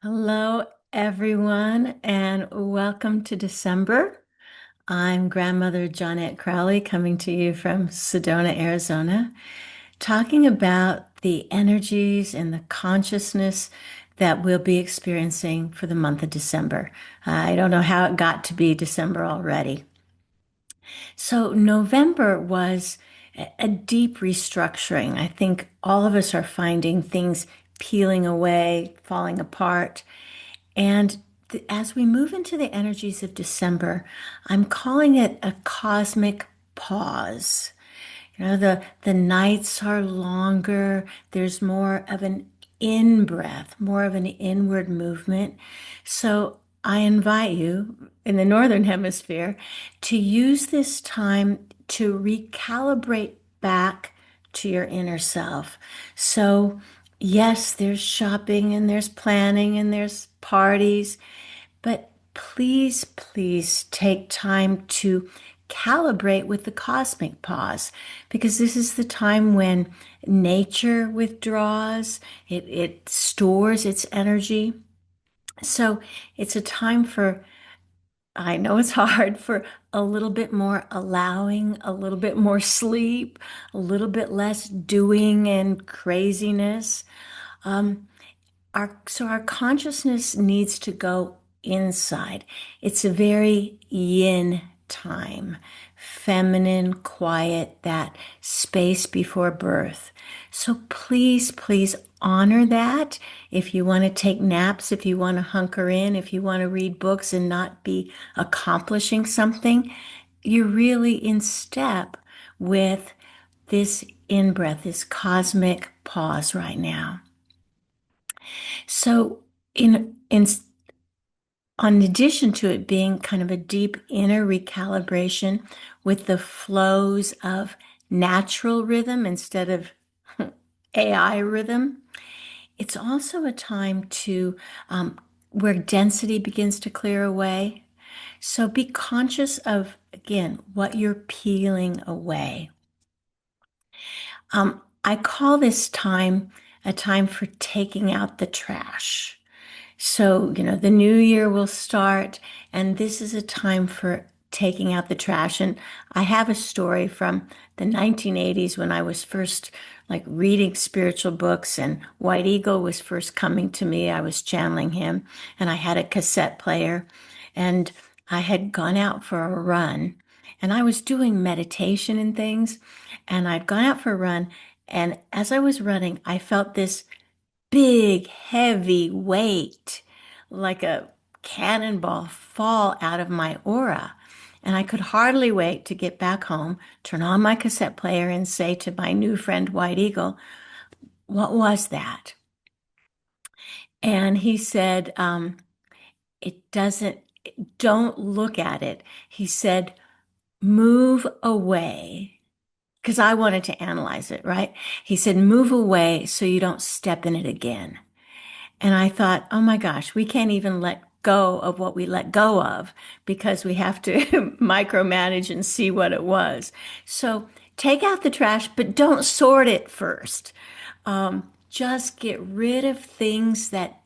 Hello, everyone, and welcome to December. I'm grandmother Jonette Crowley coming to you from Sedona, Arizona, talking about the energies and the consciousness that we'll be experiencing for the month of December. I don't know how it got to be December already. So, November was a deep restructuring. I think all of us are finding things peeling away, falling apart. And as we move into the energies of December, I'm calling it a cosmic pause. The nights are longer. There's more of an in breath, more of an inward movement. So I invite you in the Northern Hemisphere to use this time to recalibrate back to your inner self. So, yes, there's shopping and there's planning and there's parties, but please, please take time to calibrate with the cosmic pause because this is the time when nature withdraws, it stores its energy. So it's a time for, I know it's hard, for a little bit more allowing, a little bit more sleep, a little bit less doing and craziness. Um, our consciousness needs to go inside. It's a very yin time, feminine, quiet, that space before birth. So please, please honor that. If you want to take naps, if you want to hunker in, if you want to read books and not be accomplishing something, you're really in step with this in breath, this cosmic pause right now. So, in on addition to it being kind of a deep inner recalibration with the flows of natural rhythm instead of AI rhythm, it's also a time to where density begins to clear away. So be conscious of, again, what you're peeling away. I call this time a time for taking out the trash. So, the new year will start, and this is a time for taking out the trash. And I have a story from the 1980s when I was first like reading spiritual books, and White Eagle was first coming to me. I was channeling him, and I had a cassette player, and I had gone out for a run, and I was doing meditation and things, and I'd gone out for a run. And as I was running, I felt this big, heavy weight, like a cannonball, fall out of my aura. And I could hardly wait to get back home, turn on my cassette player, and say to my new friend, White Eagle, "What was that?" And he said, "It doesn't, don't look at it." He said, "Move away." Because I wanted to analyze it, right? He said, "Move away so you don't step in it again." And I thought, oh my gosh, we can't even let go of what we let go of because we have to micromanage and see what it was. So take out the trash, but don't sort it first. Just get rid of things that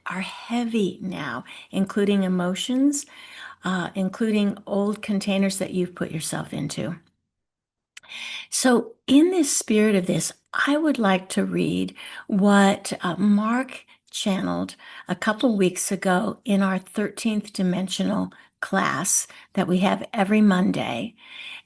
are heavy now, including emotions, including old containers that you've put yourself into. So, in this spirit of this, I would like to read what Mark channeled a couple weeks ago in our 13th dimensional class that we have every Monday.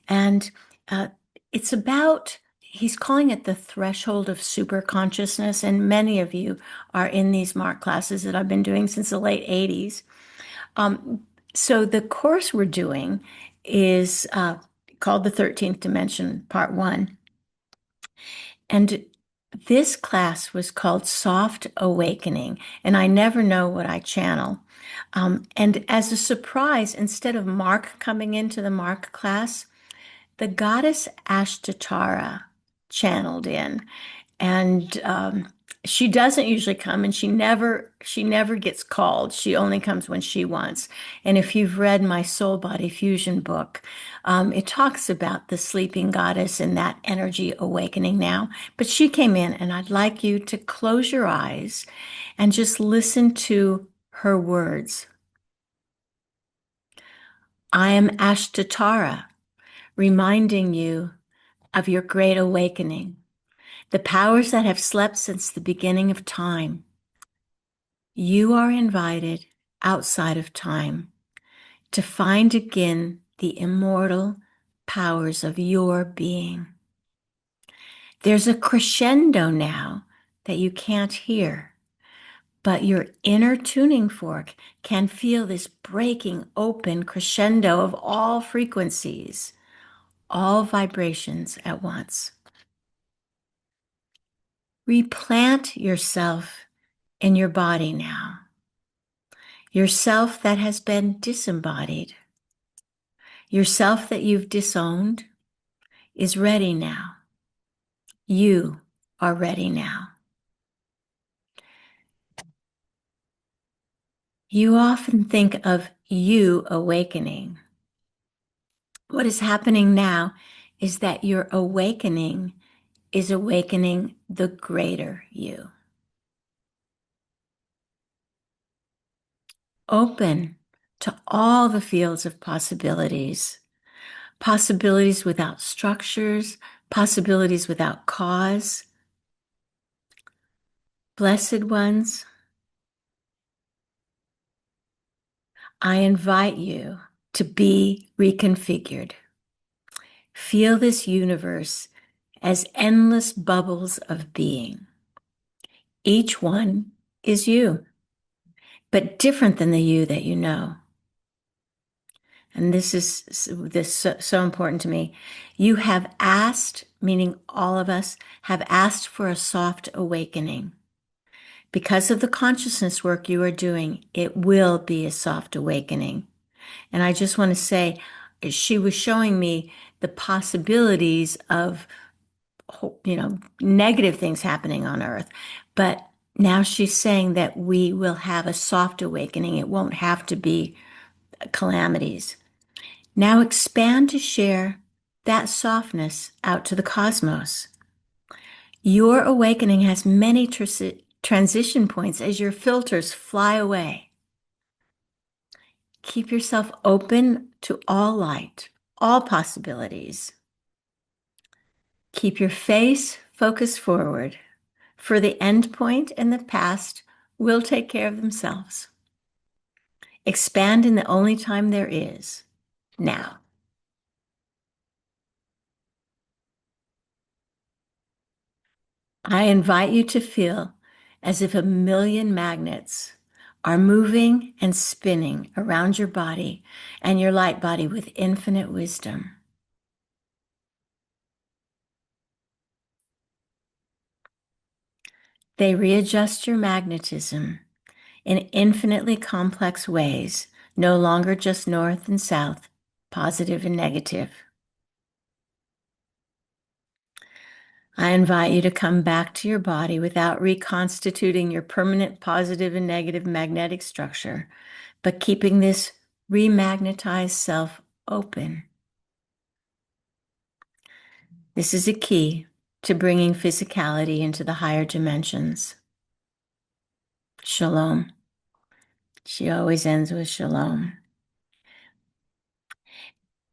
And uh, it's about, he's calling it the threshold of super consciousness. And many of you are in these Mark classes that I've been doing since the late 80s. So, the course we're doing is called the 13th Dimension, Part 1. And this class was called Soft Awakening, and I never know what I channel. And as a surprise, instead of Mark coming into the Mark class, the goddess Ashtatara channeled in, and she doesn't usually come, and she never gets called. She only comes when she wants. And if you've read my Soul Body Fusion book, it talks about the sleeping goddess and that energy awakening now. But she came in, and I'd like you to close your eyes and just listen to her words. I am Ashtatara, reminding you of your great awakening, the powers that have slept since the beginning of time. You are invited outside of time to find again the immortal powers of your being. There's a crescendo now that you can't hear, but your inner tuning fork can feel this breaking open crescendo of all frequencies, all vibrations at once. Replant yourself in your body now, yourself that has been disembodied, yourself that you've disowned is ready now. You are ready now. You often think of you awakening. What is happening now is that your awakening is awakening the greater you. Open to all the fields of possibilities, possibilities without structures, possibilities without cause. Blessed ones, I invite you to be reconfigured. Feel this universe as endless bubbles of being. Each one is you, but different than the you that you know. And this is so important to me. You have asked, meaning all of us have asked for a soft awakening. Because of the consciousness work you are doing, it will be a soft awakening. And I just want to say, she was showing me the possibilities of, negative things happening on earth. But now she's saying that we will have a soft awakening. It won't have to be calamities. Now expand to share that softness out to the cosmos. Your awakening has many transition points as your filters fly away. Keep yourself open to all light, all possibilities. Keep your face focused forward, for the end point and the past will take care of themselves. Expand in the only time there is, now. I invite you to feel as if a million magnets are moving and spinning around your body and your light body with infinite wisdom. They readjust your magnetism in infinitely complex ways, no longer just north and south, positive and negative. I invite you to come back to your body without reconstituting your permanent positive and negative magnetic structure, but keeping this remagnetized self open. This is a key to bringing physicality into the higher dimensions. Shalom. She always ends with shalom.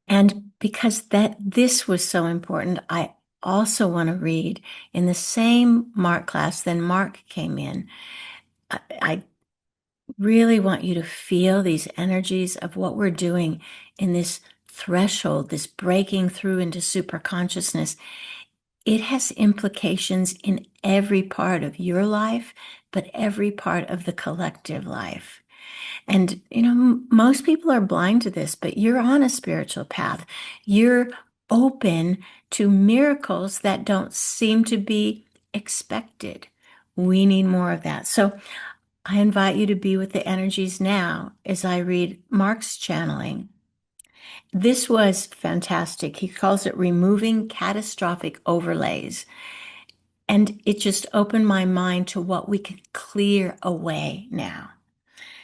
And because this was so important, I also want to read in the same Mark class, then Mark came in. I really want you to feel these energies of what we're doing in this threshold, this breaking through into super consciousness. It has implications in every part of your life, but every part of the collective life. And, most people are blind to this, but you're on a spiritual path. You're open to miracles that don't seem to be expected. We need more of that. So I invite you to be with the energies now as I read Mark's channeling. This was fantastic. He calls it removing catastrophic overlays. And it just opened my mind to what we can clear away now.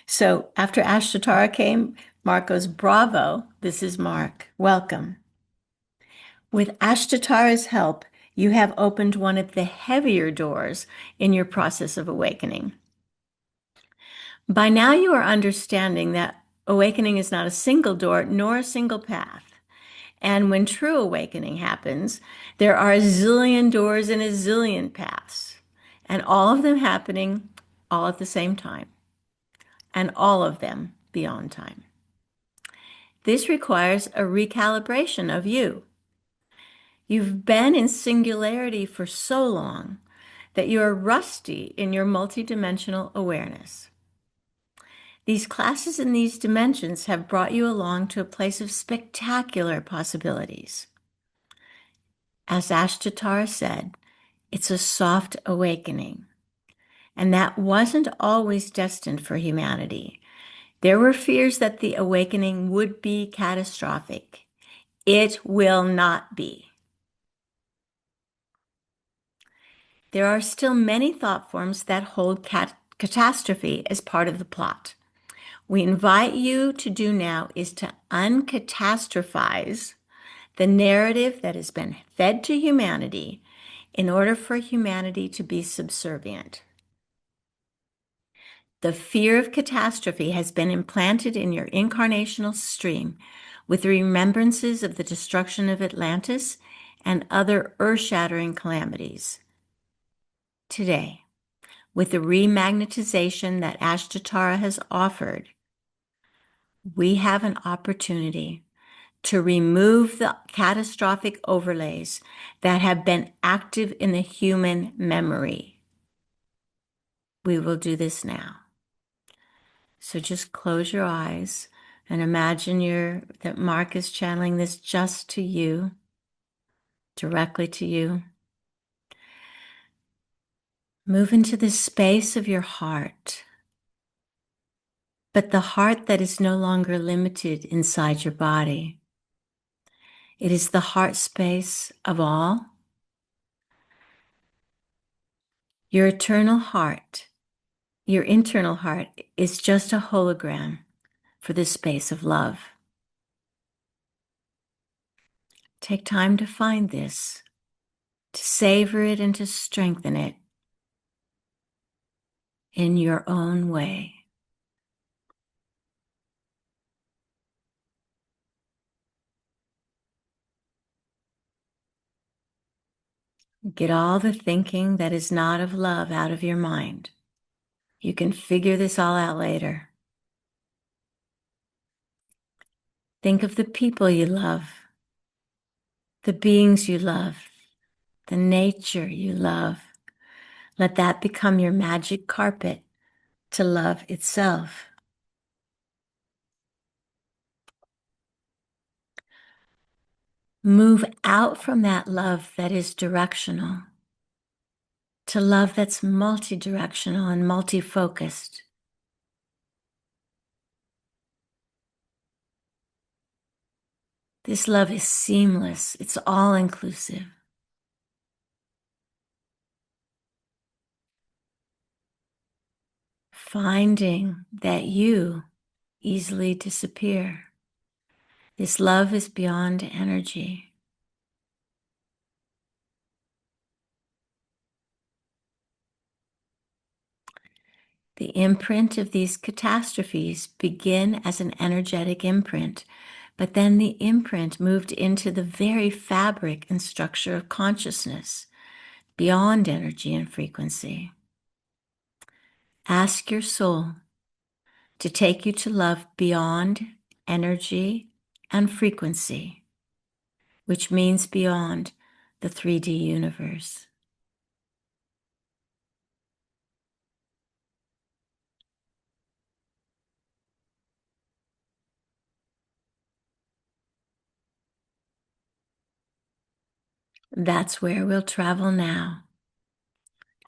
So after Ashtatara came, Mark goes, bravo, this is Mark. Welcome. With Ashtatara's help, you have opened one of the heavier doors in your process of awakening. By now, you are understanding that awakening is not a single door nor a single path. And when true awakening happens, there are a zillion doors and a zillion paths, and all of them happening all at the same time, and all of them beyond time. This requires a recalibration of you. You've been in singularity for so long that you are rusty in your multidimensional awareness. These classes in these dimensions have brought you along to a place of spectacular possibilities. As Ashtatara said, it's a soft awakening. And that wasn't always destined for humanity. There were fears that the awakening would be catastrophic. It will not be. There are still many thought forms that hold catastrophe as part of the plot. We invite you to do now is to uncatastrophize the narrative that has been fed to humanity in order for humanity to be subservient. The fear of catastrophe has been implanted in your incarnational stream with remembrances of the destruction of Atlantis and other earth-shattering calamities. Today, with the remagnetization that Ashtatara has offered, we have an opportunity to remove the catastrophic overlays that have been active in the human memory. We will do this now. So just close your eyes and imagine that Mark is channeling this just to you, directly to you. Move into the space of your heart, but the heart that is no longer limited inside your body. It is the heart space of all. Your internal heart is just a hologram for the space of love. Take time to find this, to savor it and to strengthen it in your own way. Get all the thinking that is not of love out of your mind. You can figure this all out later. Think of the people you love, the beings you love, the nature you love. Let that become your magic carpet to love itself. Move out from that love that is directional to love that's multi-directional and multi-focused. This love is seamless. It's all-inclusive. Finding that you easily disappear. This love is beyond energy. The imprint of these catastrophes begin as an energetic imprint, but then the imprint moved into the very fabric and structure of consciousness, beyond energy and frequency. Ask your soul to take you to love beyond energy and frequency, which means beyond the 3D universe. That's where we'll travel now.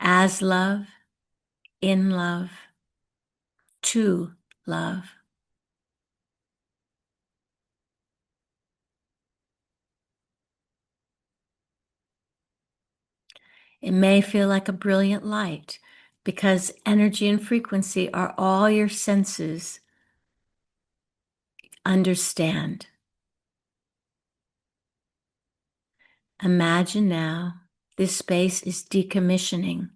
As love, in love, to love. It may feel like a brilliant light because energy and frequency are all your senses understand. Imagine now this space is decommissioning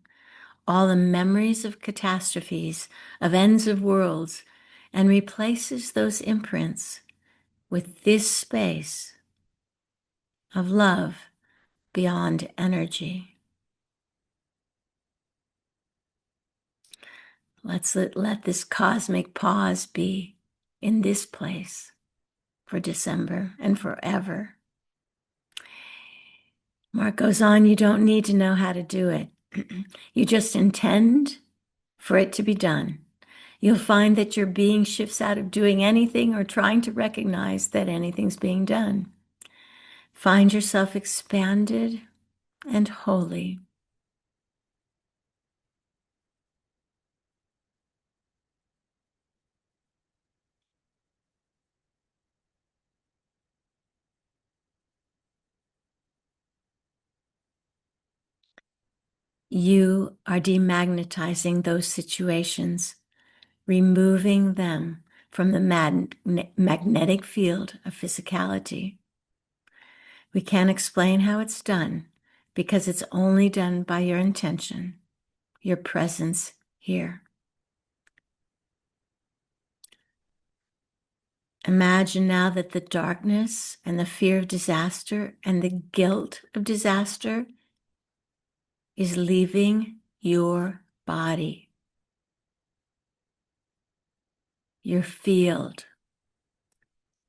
all the memories of catastrophes, of ends of worlds, and replaces those imprints with this space of love beyond energy. Let this cosmic pause be in this place for December and forever. Mark goes on, you don't need to know how to do it. You just intend for it to be done. You'll find that your being shifts out of doing anything or trying to recognize that anything's being done. Find yourself expanded and holy. You are demagnetizing those situations, removing them from the magnetic field of physicality. We can't explain how it's done because it's only done by your intention, your presence here. Imagine now that the darkness and the fear of disaster and the guilt of disaster is leaving your body, your field,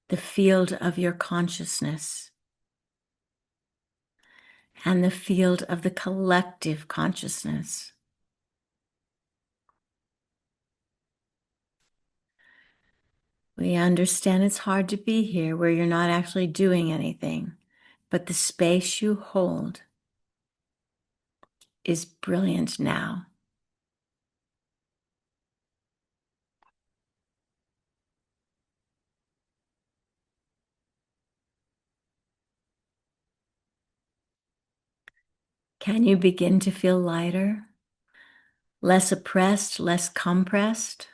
the field of your consciousness, and the field of the collective consciousness. We understand it's hard to be here where you're not actually doing anything, but the space you hold is brilliant now. Can you begin to feel lighter, less oppressed, less compressed,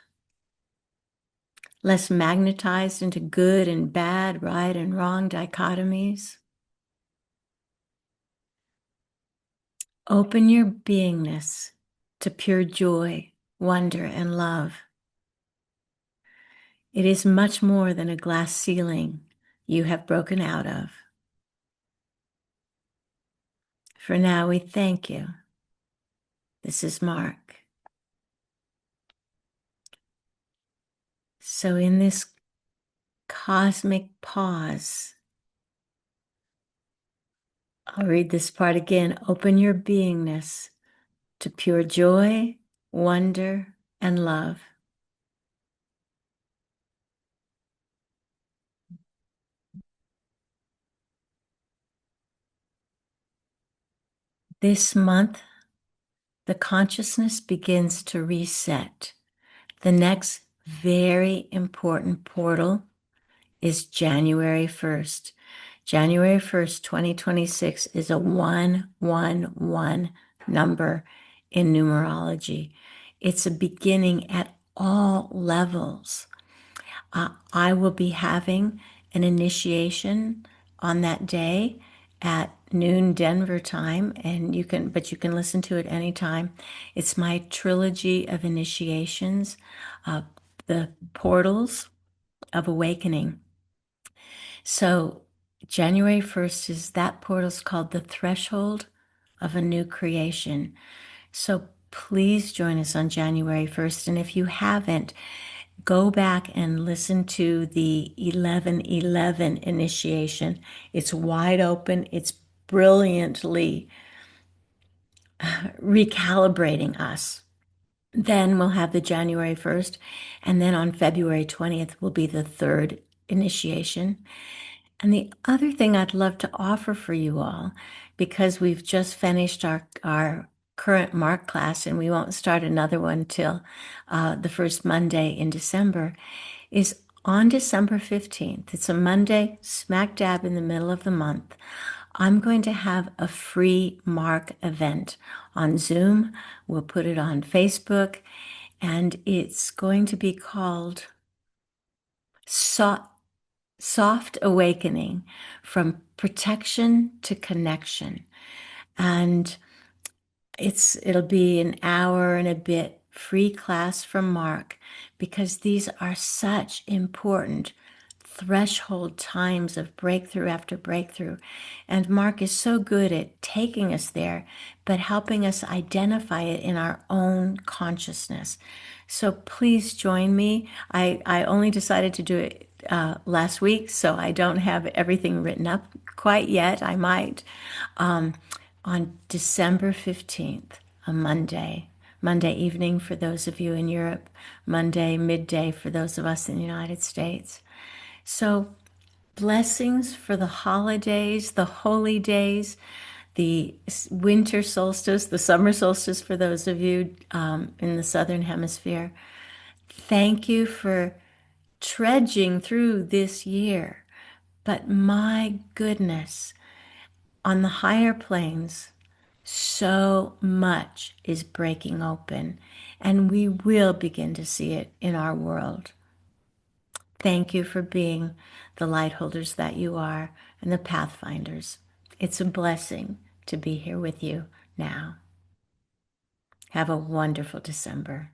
less magnetized into good and bad, right and wrong dichotomies? Open your beingness to pure joy, wonder, and love. It is much more than a glass ceiling you have broken out of. For now, we thank you. This is Mark. So in this cosmic pause, I'll read this part again. Open your beingness to pure joy, wonder, and love. This month, the consciousness begins to reset. The next very important portal is January 1st. January 1st, 2026 is a 111 number in numerology. It's a beginning at all levels. I will be having an initiation on that day at noon Denver time, and you can listen to it anytime. It's my trilogy of initiations, the portals of awakening. So January 1st is that portal's called the threshold of a new creation. So please join us on January 1st. And if you haven't, go back and listen to the 1111 initiation. It's wide open. It's brilliantly recalibrating us. Then we'll have the January 1st. And then on February 20th will be the third initiation. And the other thing I'd love to offer for you all, because we've just finished our current Mark class and we won't start another one till the first Monday in December, is on December 15th. It's a Monday, smack dab in the middle of the month. I'm going to have a free Mark event on Zoom. We'll put it on Facebook, and it's going to be called Soft Awakening, from Protection to Connection. And It'll be an hour and a bit free class from Mark because these are such important threshold times of breakthrough after breakthrough. And Mark is so good at taking us there, but helping us identify it in our own consciousness. So please join me. I only decided to do it last week, so I don't have everything written up quite yet. I might. On December 15th, a Monday evening for those of you in Europe, Monday midday for those of us in the United States. So, blessings for the holidays, the holy days, the winter solstice, the summer solstice for those of you in the southern hemisphere. Thank you for trudging through this year. But my goodness, on the higher planes, so much is breaking open, and we will begin to see it in our world. Thank you for being the light holders that you are and the pathfinders. It's a blessing to be here with you now. Have a wonderful December.